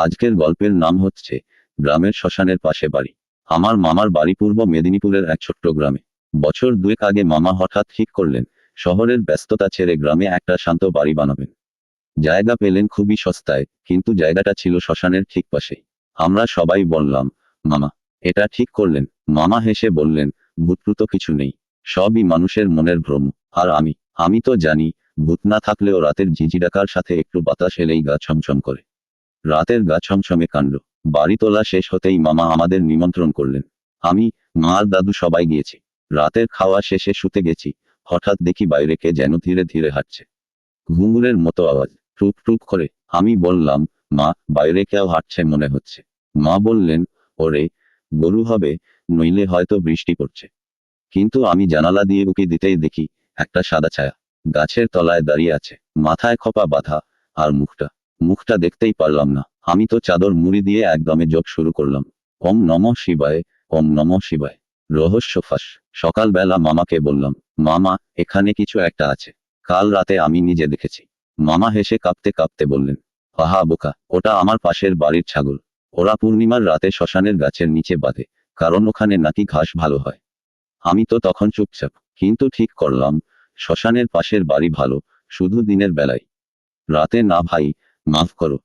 আজকের গল্পের নাম হচ্ছে গ্রামের শ্মশানের পাশে বাড়ি। আমার মামার বাড়ি পূর্ব মেদিনীপুরের এক ছোট্ট গ্রামে। বছর দুয়েক আগে মামা হঠাৎ ঠিক করলেন শহরের ব্যস্ততা ছেড়ে গ্রামে একটা শান্ত বাড়ি বানাবেন। জায়গা পেলেন খুবই সস্তায়, কিন্তু জায়গাটা ছিল শ্মশানের ঠিক পাশেই। আমরা সবাই বললাম, মামা, এটা ঠিক করলেন? মামা হেসে বললেন, ভূতপ্রুত কিছু নেই, সবই মানুষের মনের ভ্রম। আর আমি তো জানি, ভূত না থাকলেও রাতের ঝিঝিডাকার সাথে একটু বাতাস এলেই গা ছমছম করে। রাতের গা ছমছমে কাণ্ড। বাড়ি তোলা শেষ হতেই মামা আমাদের নিমন্ত্রণ করলেন। আমি, মা আর দাদু সবাই গিয়েছি। রাতের খাওয়া শেষে শুতে গেছি, হঠাৎ দেখি বাইরে কে যেন ধীরে ধীরে হাঁটছে। ঘুঙুরের মতো আওয়াজ, টুক টুক করে। আমি বললাম, মা, বাইরে কেউ হাঁটছে মনে হচ্ছে। মা বললেন, ওরে, গরু হবে, নইলে হয়তো বৃষ্টি পড়ছে। কিন্তু আমি জানালা দিয়ে উকি দিতেই দেখি একটা সাদা ছায়া গাছের তলায় দাঁড়িয়ে আছে, মাথায় খোঁপা বাঁধা। আর মুখটা দেখতেই পারলাম না। আমি তো চাদর মুড়ি দিয়ে একদমে জপ শুরু করলাম। ওম নমঃ শিবায়, ওম নমঃ শিবায়। রহস্য ফাঁস। সকালবেলা মামাকে বললাম, মামা, এখানে কিছু একটা আছে। কাল রাতে আমি নিজে দেখেছি। মামা হেসে কাঁপতে কাঁপতে বললেন, আহা বোকা, ওটা আমার পাশের বাড়ির ছাগল। ওরা পূর্ণিমার রাতে শ্মশানের গাছের নিচে বাঁধে, কারণ ওখানে নাকি ঘাস ভালো হয়। আমি তো তখন চুপচাপ, কিন্তু ঠিক করলাম, শ্মশানের পাশের বাড়ি ভালো, শুধু দিনের বেলায়, রাতে না ভাই, মাফ করো।